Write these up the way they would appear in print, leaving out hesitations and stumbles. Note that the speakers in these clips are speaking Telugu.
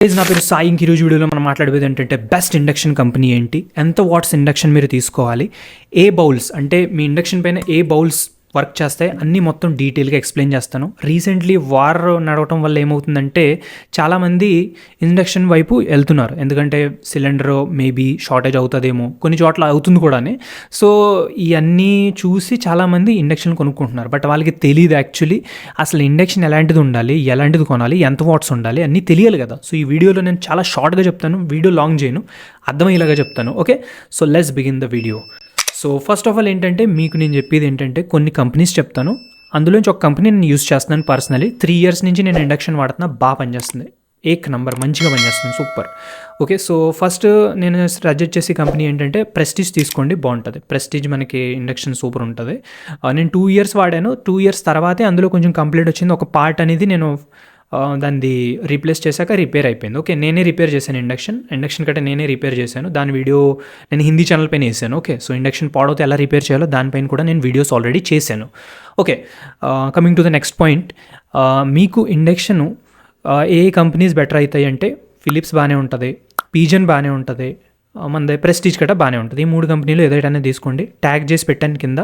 నా పేరు సాయి. ఇంక ఈరోజు వీడియోలో మనం మాట్లాడేది ఏంటంటే బెస్ట్ ఇండక్షన్ కంపెనీ ఏంటి, ఎంత వాట్స్ ఇండక్షన్ మీరు తీసుకోవాలి, ఏ బౌల్స్ అంటే మీ ఇండక్షన్ పైన ఏ బౌల్స్ వర్క్ చేస్తాయి అన్నీ మొత్తం డీటెయిల్గా ఎక్స్ప్లెయిన్ చేస్తాను. రీసెంట్లీ వార్ నడవటం వల్ల ఏమవుతుందంటే చాలామంది ఇండక్షన్ వైపు వెళ్తున్నారు, ఎందుకంటే సిలిండర్ మేబీ షార్టేజ్ అవుతుందేమో, కొన్ని చోట్ల అవుతుంది కూడా. సో ఇవన్నీ చూసి చాలామంది ఇండక్షన్ కొనుక్కుంటున్నారు. బట్ వాళ్ళకి తెలియదు యాక్చువల్లీ అసలు ఇండక్షన్ ఎలాంటిది ఉండాలి, ఎలాంటిది కొనాలి, ఎంత వాట్స్ ఉండాలి అన్నీ తెలియాలి కదా. సో ఈ వీడియోలో నేను చాలా షార్ట్గా చెప్తాను, వీడియో లాంగ్ చేయను, అర్థమయ్యేలాగా చెప్తాను. Okay, so let's begin the video. So first of all ఏంటంటే మీకు నేను చెప్పేది ఏంటంటే కొన్ని కంపెనీస్ చెప్తాను, అందులోంచి ఒక కంపెనీ నేను యూస్ చేస్తున్నాను పర్సనలీ. 3 years నుంచి నేను ఇండక్షన్ వాడుతున్నా, బాగా పనిచేస్తుంది, ఏక్ నంబర్, మంచిగా పనిచేస్తుంది, సూపర్. ఓకే, సో ఫస్ట్ నేను సజెస్ట్ చేసే కంపెనీ ఏంటంటే ప్రెస్టీజ్ తీసుకోండి, బాగుంటుంది. ప్రెస్టీజ్ మనకి ఇండక్షన్ సూపర్ ఉంటుంది. నేను 2 years వాడాను, 2 years తర్వాతే అందులో కొంచెం కంప్లైంట్ వచ్చింది, ఒక పార్ట్ అనేది నేను దాన్ని రీప్లేస్ చేశాక రిపేర్ అయిపోయింది. ఓకే, నేనే రిపేర్ చేశాను ఇండక్షన్ కంటే నేనే రిపేర్ చేశాను. దాని వీడియో నేను హిందీ ఛానల్ పైన వేసాను. ఓకే, సో ఇండక్షన్ పాడవుతే ఎలా రిపేర్ చేయాలో దానిపైన కూడా నేను వీడియోస్ ఆల్రెడీ చేశాను. Okay, coming to the next point, మీకు ఇండక్షన్ ఏ కంపెనీస్ బెటర్ అవుతాయి అంటే ఫిలిప్స్ బాగానే ఉంటుంది, పీజన్ బాగానే ఉంటుంది, మనది ప్రెస్టీజ్ కట్ట బాగానే ఉంటుంది. ఈ 3 కంపెనీలు ఏదైనా తీసుకోండి, ట్యాగ్ చేసి పెట్టాను కింద,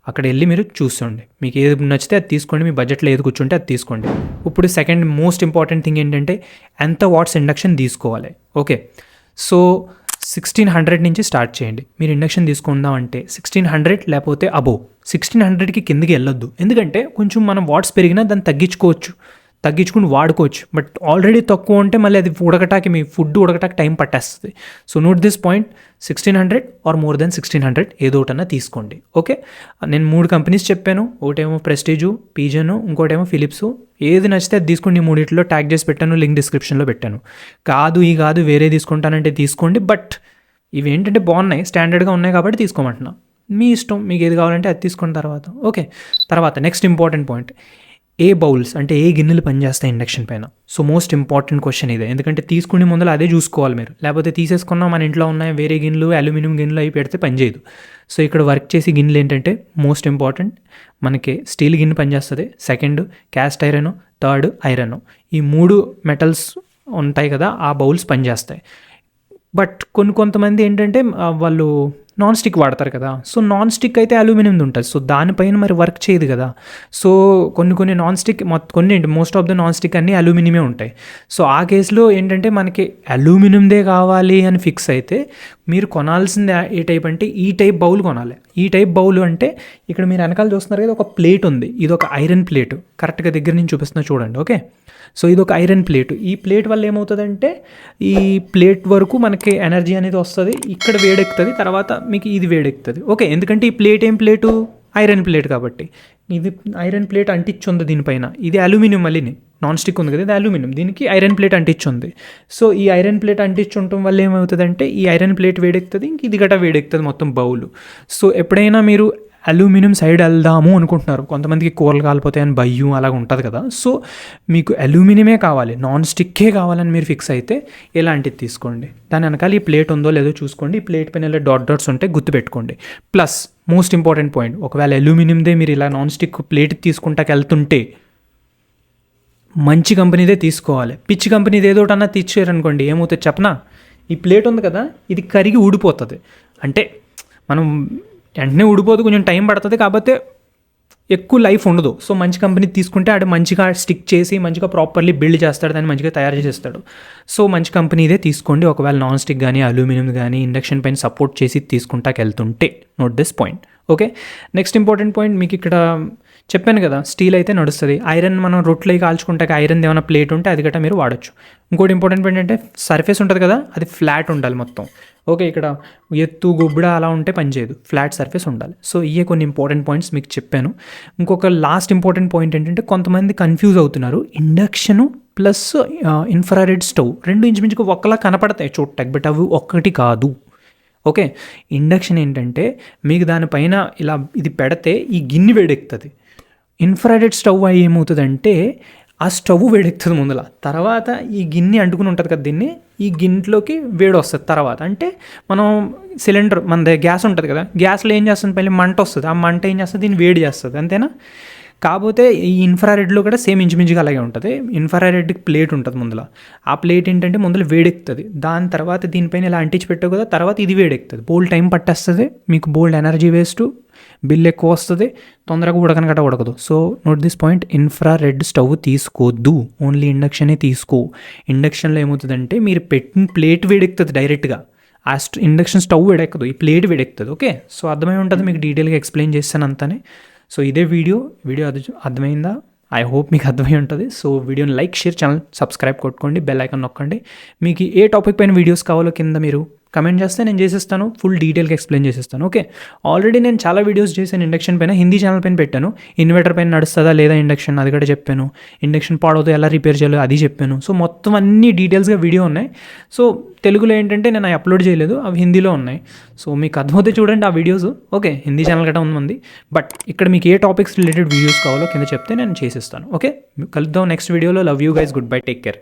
అక్కడ వెళ్ళి మీరు చూసుకోండి, మీకు ఏది నచ్చితే అది తీసుకోండి, మీ బడ్జెట్లో ఏది కూర్చుంటే అది తీసుకోండి. ఇప్పుడు సెకండ్ మోస్ట్ ఇంపార్టెంట్ థింగ్ ఏంటంటే ఎంత వాట్స్ ఇండక్షన్ తీసుకోవాలి. ఓకే, సో 1600 నుంచి స్టార్ట్ చేయండి. మీరు ఇండక్షన్ తీసుకుందాం అంటే 1600 లేకపోతే అబోవ్. 1600కి కిందకి వెళ్ళొద్దు, ఎందుకంటే కొంచెం మనం వాట్స్ పెరిగినా దాన్ని తగ్గించుకుని వాడుకోవచ్చు. బట్ ఆల్రెడీ తక్కువ ఉంటే మళ్ళీ అది ఉడకటానికి, మీ ఫుడ్ ఉడకటానికి టైం పట్టేస్తుంది. So note this point, 1600 or more than 1600 ఏదో ఒకటన్నా తీసుకోండి. ఓకే, నేను 3 కంపెనీస్ చెప్పాను, ఒకటేమో ప్రెస్టీజు, పీజను, ఇంకోటేమో ఫిలిప్స్. ఏది నచ్చితే అది తీసుకోండి. 3 ట్యాగ్ చేసి పెట్టాను, లింక్ డిస్క్రిప్షన్లో పెట్టాను. కాదు వేరే తీసుకుంటానంటే తీసుకోండి, బట్ ఇవి ఏంటంటే బాగున్నాయి, స్టాండర్డ్గా ఉన్నాయి కాబట్టి తీసుకోమంటున్నా. మీ ఇష్టం, మీకు ఏది కావాలంటే అది తీసుకున్న తర్వాత. ఓకే, తర్వాత నెక్స్ట్ ఇంపార్టెంట్ పాయింట్, ఏ బౌల్స్ అంటే ఏ గిన్నెలు పనిచేస్తాయి ఇండక్షన్ పైన. సో మోస్ట్ ఇంపార్టెంట్ క్వశ్చన్ ఇదే, ఎందుకంటే తీసుకునే ముందు అదే చూసుకోవాలి మీరు, లేకపోతే తీసేసుకున్నా మన ఇంట్లో ఉన్నాయి వేరే గిన్నెలు, అల్యూమినియం గిన్నెలు అవి పెడితే పనిచేయదు. సో ఇక్కడ వర్క్ చేసే గిన్నెలు ఏంటంటే మోస్ట్ ఇంపార్టెంట్, మనకి స్టీల్ గిన్నె పనిచేస్తుంది, second cast iron, third iron. ఈ 3 మెటల్స్ ఉంటాయి కదా, ఆ బౌల్స్ పనిచేస్తాయి. బట్ కొంతమంది ఏంటంటే వాళ్ళు నాన్ స్టిక్ వాడతారు కదా. సో నాన్ స్టిక్ అయితే అల్యూమినియంది ఉంటుంది, సో దానిపైన మరి వర్క్ చేయదు కదా. సో కొన్ని నాన్ స్టిక్ కొన్ని most of the non stick అన్నీ అల్యూమినియమే ఉంటాయి. సో ఆ కేసులో ఏంటంటే మనకి అల్యూమినియందే కావాలి అని ఫిక్స్ అయితే మీరు కొనాల్సింది ఏ టైప్ అంటే ఈ టైప్ బౌల్ కొనాలి. ఈ టైప్ బౌల్ అంటే ఇక్కడ మీరు వెనకాల చూస్తున్నారు కదా, ఒక ప్లేట్ ఉంది, ఇది ఒక ఐరన్ ప్లేట్, కరెక్ట్గా దగ్గర నుంచి చూపిస్తున్నా చూడండి. ఓకే, సో ఇది ఒక ఐరన్ ప్లేట్. ఈ ప్లేట్ వల్ల ఏమవుతుందంటే ఈ ప్లేట్ వరకు మనకి ఎనర్జీ అనేది వస్తుంది, ఇక్కడ వేడెక్కుతుంది, తర్వాత మీకు ఇది వేడెక్కుతుంది. ఓకే, ఎందుకంటే ఈ ప్లేట్ ఏం ప్లేటు, ఐరన్ ప్లేట్ కాబట్టి. ఇది ఐరన్ ప్లేట్ అంటించుంది దీనిపైన, ఇది అల్యూమినియం, మళ్ళీ నాన్ స్టిక్ ఉంది కదా, ఇది అల్యూమినియం, దీనికి ఐరన్ ప్లేట్ అంటించుంది. సో ఈ ఐరన్ ప్లేట్ అంటించుండటం వల్ల ఏమవుతుందంటే ఈ ఐరన్ ప్లేట్ వేడెక్కుతుంది, ఇంక ఇది గట్రా వేడెక్కుతుంది మొత్తం బౌల్. సో ఎప్పుడైనా మీరు అల్యూమినియం సైడ్ వెళ్దాము అనుకుంటున్నారు, కొంతమందికి కూరలు కాలిపోతాయి అని భయం అలాగ ఉంటుంది కదా. సో మీకు అల్యూమినియమే కావాలి, నాన్ స్టిక్కే కావాలని మీరు ఫిక్స్ అయితే ఇలాంటిది తీసుకోండి. దాని వెనకాల ఈ ప్లేట్ ఉందో లేదో చూసుకోండి, ఈ ప్లేట్ పైన ఇలా డాట్స్ ఉంటే గుర్తుపెట్టుకోండి. ప్లస్ మోస్ట్ ఇంపార్టెంట్ పాయింట్, ఒకవేళ అల్యూమినియందే మీరు ఇలా నాన్ స్టిక్ ప్లేట్ తీసుకుంటాకి వెళ్తుంటే మంచి కంపెనీదే తీసుకోవాలి. పిచ్చి కంపెనీది ఏదో ఒకటి అన్నా తీర్చారనుకోండి, ఏమవుతుంది చెప్పనా, ఈ ప్లేట్ ఉంది కదా, ఇది కరిగి ఊడిపోతుంది. అంటే మనం వెంటనే ఊడిపోతుంది, కొంచెం టైం పడుతుంది, కాకపోతే ఎక్కువ లైఫ్ ఉండదు. సో మంచి కంపెనీ తీసుకుంటే ఆడ మంచిగా స్టిక్ చేసి మంచిగా ప్రాపర్లీ బిల్డ్ చేస్తాడు, దాన్ని మంచిగా తయారు చేసేస్తాడు. సో మంచి కంపెనీదే తీసుకోండి, ఒకవేళ నాన్ స్టిక్ కానీ అల్యూమినియం కానీ ఇండక్షన్ పైన సపోర్ట్ చేసి తీసుకుంటాకి వెళ్తుంటే. Note this point. Okay, next important point, మీకు ఇక్కడ చెప్పాను కదా స్టీల్ అయితే నడుస్తుంది, ఐరన్ మనం రొట్టెలు కాల్చుకుంటే ఐరన్ ఏమైనా ప్లేట్ ఉంటే అది గట్రా మీరు వాడచ్చు. ఇంకోటి ఇంపార్టెంట్ పాయింట్ ఏంటంటే సర్ఫేస్ ఉంటుంది కదా, అది ఫ్లాట్ ఉండాలి మొత్తం. ఓకే, ఇక్కడ ఎత్తు గుబ్బడ అలా ఉంటే పనిచేయదు, ఫ్లాట్ సర్ఫేస్ ఉండాలి. సో ఇవే కొన్ని ఇంపార్టెంట్ పాయింట్స్ మీకు చెప్పాను. ఇంకొక లాస్ట్ ఇంపార్టెంట్ పాయింట్ ఏంటంటే కొంతమంది కన్ఫ్యూజ్ అవుతున్నారు, ఇండక్షను ప్లస్ ఇన్ఫ్రారెడ్ స్టవ్ రెండు ఇంచుమించుగా ఒక్కలా కనపడతాయి చూడటానికి, బట్ అవి ఒక్కటి కాదు. ఓకే, ఇండక్షన్ ఏంటంటే మీకు దానిపైన ఇలా ఇది పెడితే ఈ గిన్నె వేడెక్కుతుంది. ఇన్ఫ్రారెడ్ స్టవ్ అయ్యి ఏమవుతుందంటే ఆ స్టవ్ వేడెక్కుతుంది ముందల, తర్వాత ఈ గిన్నె అంటుకుని ఉంటుంది కదా, దీన్ని ఈ గిన్నెలోకి వేడి వస్తుంది. తర్వాత అంటే మనం సిలిండర్ మన గ్యాస్ ఉంటుంది కదా, గ్యాస్లో ఏం చేస్తుంది, పైన మంట వస్తుంది, ఆ మంట ఏం చేస్తుంది, దీన్ని వేడి చేస్తుంది, అంతేనా. కాకపోతే ఈ ఇన్ఫ్రారెడ్లో కూడా సేమ్ ఇంచుమించుగా అలాగే ఉంటుంది. ఇన్ఫ్రారెడ్కి ప్లేట్ ఉంటుంది ముందులో. ఆ ప్లేట్ ఏంటంటే ముందులో వేడెక్కుతుంది, దాని తర్వాత దీనిపైన ఇలా అంటించి పెట్టావు కదా, తర్వాత ఇది వేడెక్కుతుంది. బోల్డ్ టైం పట్టేస్తుంది, మీకు బోల్డ్ ఎనర్జీ వేస్ట్, బిల్ ఎక్కువ వస్తుంది, తొందరగా ఉడకనగట ఉడకదు. So note this point, infrared stove తీసుకోవద్దు, ఓన్లీ ఇండక్షనే తీసుకో. ఇండక్షన్లో ఏమవుతుందంటే మీరు పెట్టిన ప్లేట్ వేడెక్కుతుంది డైరెక్ట్గా, ఆ ఇండక్షన్ స్టవ్ వేడెక్కదు, ఈ ప్లేట్ వేడెక్కుతుంది. ఓకే, సో అర్థమై ఉంటుంది, మీకు డీటెయిల్గా ఎక్స్ప్లెయిన్ చేస్తాను అంతానే. సో ఇదే వీడియో అది అర్థమైందా? ఐ హోప్ మీకు అర్థమై ఉంటుంది. సో వీడియోని లైక్, షేర్, ఛానల్ సబ్స్క్రైబ్ కొట్టుకోండి, బెల్ ఐకాన్ నొక్కండి. మీకు ఏ టాపిక్ పైన వీడియోస్ కావాలో కింద మీరు కమెంట్ చేస్తే నేను చేసేస్తాను, ఫుల్ డీటెయిల్గా ఎక్స్ప్లెయిన్ చేసేస్తాను. ఓకే, ఆల్రెడీ నేను చాలా వీడియోస్ చేశాను ఇండక్షన్ పైన, హిందీ ఛానల్ పైన పెట్టాను. ఇన్వర్టర్ పైన నడుస్తుందా లేదా ఇండక్షన్, అది కూడా చెప్పాను. ఇండక్షన్ పాడవుతో ఎలా రిపేర్ చేయాలో అది చెప్పాను. సో మొత్తం అన్ని డీటెయిల్స్గా వీడియో ఉన్నాయి. సో తెలుగులో ఏంటంటే నేను అప్లోడ్ చేయలేదు, అవి హిందీలో ఉన్నాయి. సో మీకు అర్థమవుతే చూడండి ఆ వీడియోస్. ఓకే, హిందీ ఛానల్ గట్రా ఉంది. బట్ ఇక్కడ మీకు ఏ టాపిక్స్ రిలేటెడ్ వీడియోస్ కావాలో కింద చెప్తే నేను చేసేస్తాను. ఓకే, కలుద్దాం నెక్స్ట్ వీడియోలో. Love you guys, good bye, take care.